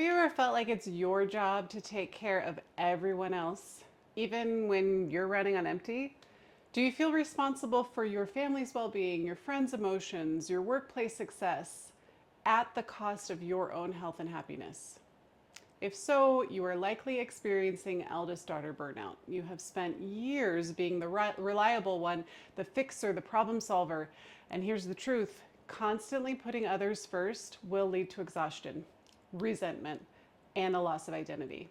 you ever felt like it's your job to take care of everyone else, even when you're running on empty? Do you feel responsible for your family's well being, your friends' emotions, your workplace success at the cost of your own health and happiness? If so, you are likely experiencing eldest daughter burnout. You have spent years being the reliable one, the fixer, the problem solver. And here's the truth: constantly putting others first will lead to exhaustion, resentment, and a loss of identity.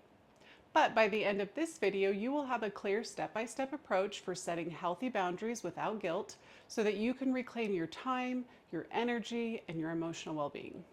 But by the end of this video, you will have a clear step-by-step approach for setting healthy boundaries without guilt so that you can reclaim your time, your energy, and your emotional well-being.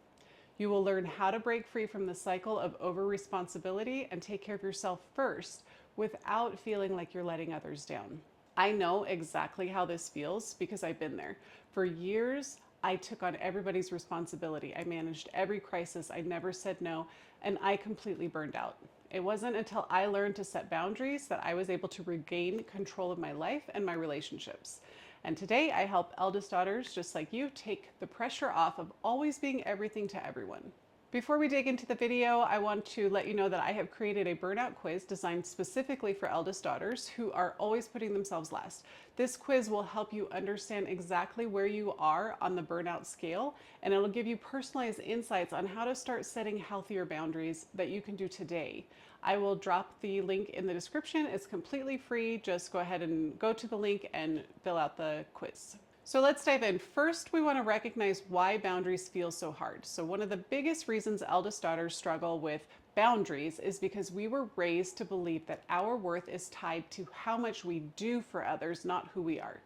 You will learn how to break free from the cycle of over-responsibility and take care of yourself first without feeling like you're letting others down. I know exactly how this feels because I've been there. For years, I took on everybody's responsibility. I managed every crisis. I never said no, and I completely burned out. It wasn't until I learned to set boundaries that I was able to regain control of my life and my relationships. And today I help eldest daughters just like you take the pressure off of always being everything to everyone. Before we dig into the video, I want to let you know that I have created a burnout quiz designed specifically for eldest daughters who are always putting themselves last. This quiz will help you understand exactly where you are on the burnout scale, and it'll give you personalized insights on how to start setting healthier boundaries that you can do today. I will drop the link in the description. It's completely free. Just go ahead and go to the link and fill out the quiz. So let's dive in. First, we want to recognize why boundaries feel so hard. So one of the biggest reasons eldest daughters struggle with boundaries is because we were raised to believe that our worth is tied to how much we do for others, not who we are.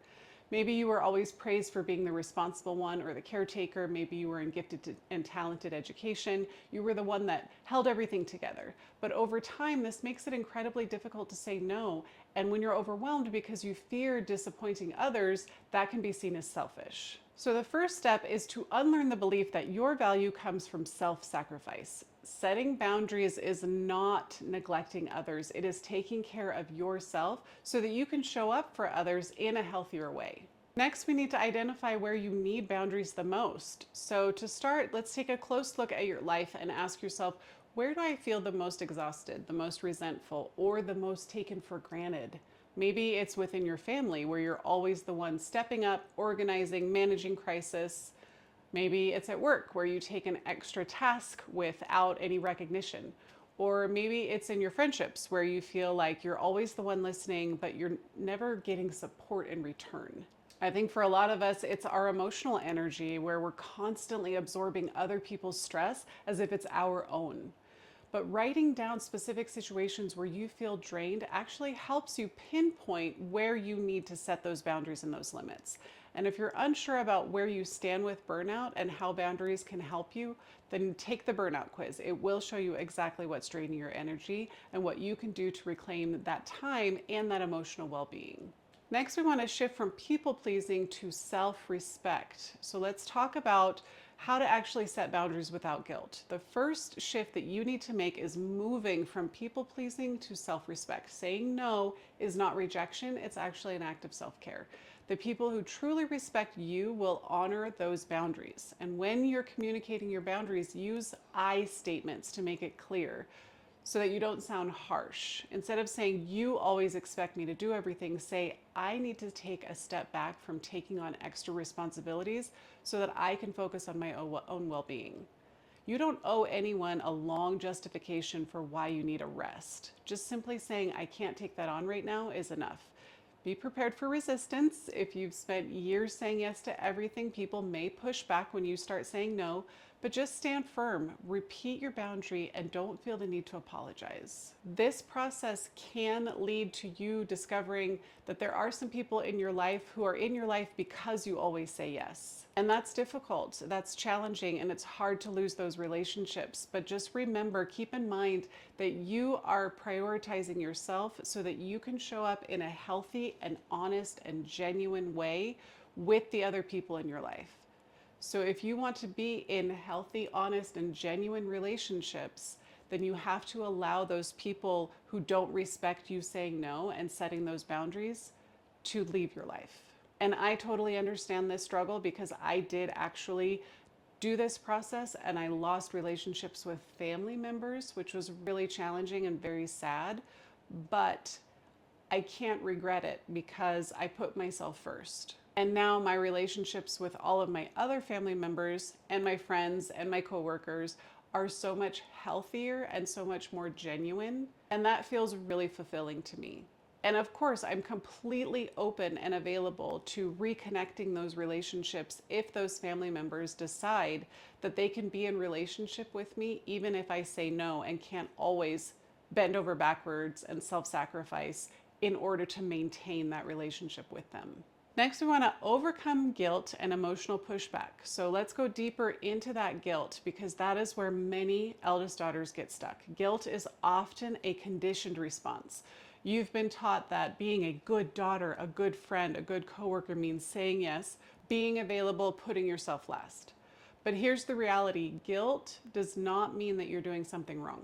Maybe you were always praised for being the responsible one or the caretaker. Maybe you were in gifted and talented education. You were the one that held everything together. But over time, this makes it incredibly difficult to say no. And when you're overwhelmed because you fear disappointing others, that can be seen as selfish. So the first step is to unlearn the belief that your value comes from self-sacrifice. Setting boundaries is not neglecting others. It is taking care of yourself so that you can show up for others in a healthier way. Next, we need to identify where you need boundaries the most. So to start, let's take a close look at your life and ask yourself, where do I feel the most exhausted, the most resentful, or the most taken for granted? Maybe it's within your family where you're always the one stepping up, organizing, managing crisis. Maybe it's at work where you take an extra task without any recognition. Or maybe it's in your friendships where you feel like you're always the one listening, but you're never getting support in return. I think for a lot of us, it's our emotional energy where we're constantly absorbing other people's stress as if it's our own. But writing down specific situations where you feel drained actually helps you pinpoint where you need to set those boundaries and those limits. And if you're unsure about where you stand with burnout and how boundaries can help you, then take the burnout quiz. It will show you exactly what's draining your energy and what you can do to reclaim that time and that emotional well-being. Next, we want to shift from people pleasing to self-respect. So let's talk about how to actually set boundaries without guilt. The first shift that you need to make is moving from people pleasing to self-respect. Saying no is not rejection, it's actually an act of self-care. The people who truly respect you will honor those boundaries. And when you're communicating your boundaries, use I statements to make it clear so that you don't sound harsh. Instead of saying, you always expect me to do everything, say, I need to take a step back from taking on extra responsibilities so that I can focus on my own well-being. You don't owe anyone a long justification for why you need a rest. Just simply saying, I can't take that on right now is enough. Be prepared for resistance. If you've spent years saying yes to everything, people may push back when you start saying no, but just stand firm, repeat your boundary, and don't feel the need to apologize. This process can lead to you discovering that there are some people in your life who are in your life because you always say yes. And that's difficult, that's challenging, and it's hard to lose those relationships. But just remember, keep in mind that you are prioritizing yourself so that you can show up in a healthy and honest and genuine way with the other people in your life. So if you want to be in healthy, honest, and genuine relationships, then you have to allow those people who don't respect you saying no and setting those boundaries to leave your life. And I totally understand this struggle because I did actually do this process, and I lost relationships with family members, which was really challenging and very sad. But I can't regret it because I put myself first. And now my relationships with all of my other family members and my friends and my coworkers are so much healthier and so much more genuine. And that feels really fulfilling to me. And of course, I'm completely open and available to reconnecting those relationships if those family members decide that they can be in relationship with me, even if I say no and can't always bend over backwards and self-sacrifice in order to maintain that relationship with them. Next, we want to overcome guilt and emotional pushback. So let's go deeper into that guilt, because that is where many eldest daughters get stuck. Guilt is often a conditioned response. You've been taught that being a good daughter, a good friend, a good coworker means saying yes, being available, putting yourself last. But here's the reality. Guilt does not mean that you're doing something wrong.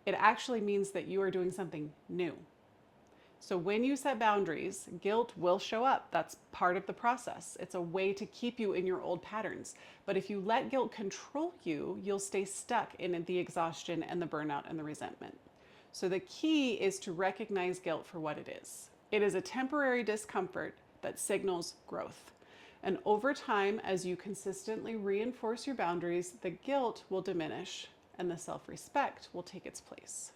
It actually means that you are doing something new. So when you set boundaries, guilt will show up. That's part of the process. It's a way to keep you in your old patterns. But if you let guilt control you, you'll stay stuck in the exhaustion and the burnout and the resentment. So the key is to recognize guilt for what it is. It is a temporary discomfort that signals growth. And over time, as you consistently reinforce your boundaries, the guilt will diminish and the self-respect will take its place.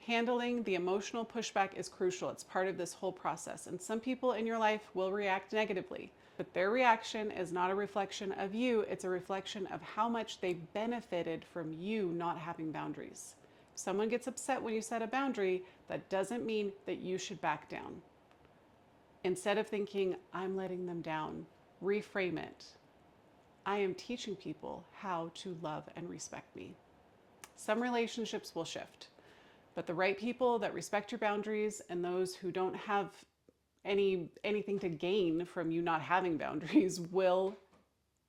Handling the emotional pushback is crucial. It's part of this whole process. And some people in your life will react negatively, but their reaction is not a reflection of you. It's a reflection of how much they benefited from you not having boundaries. If someone gets upset when you set a boundary, that doesn't mean that you should back down. Instead of thinking, I'm letting them down, reframe it. I am teaching people how to love and respect me. Some relationships will shift, but the right people that respect your boundaries and those who don't have anything to gain from you not having boundaries will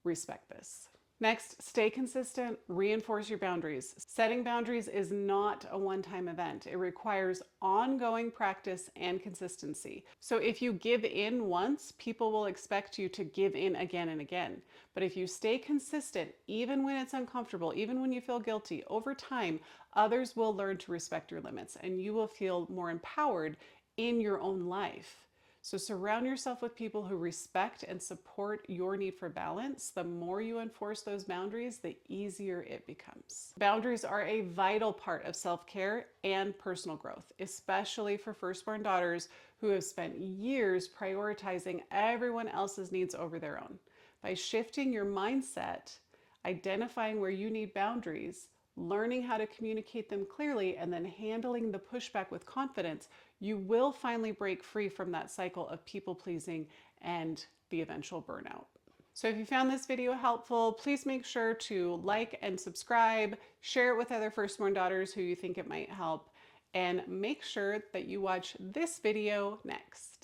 respect this. Next, stay consistent, reinforce your boundaries. Setting boundaries is not a one-time event. It requires ongoing practice and consistency. So if you give in once, people will expect you to give in again and again. But if you stay consistent, even when it's uncomfortable, even when you feel guilty, over time, others will learn to respect your limits and you will feel more empowered in your own life. So surround yourself with people who respect and support your need for balance. The more you enforce those boundaries, the easier it becomes. Boundaries are a vital part of self-care and personal growth, especially for firstborn daughters who have spent years prioritizing everyone else's needs over their own. By shifting your mindset, identifying where you need boundaries, learning how to communicate them clearly, and then handling the pushback with confidence, you will finally break free from that cycle of people pleasing and the eventual burnout. So if you found this video helpful, please make sure to like and subscribe, share it with other firstborn daughters who you think it might help, and make sure that you watch this video next.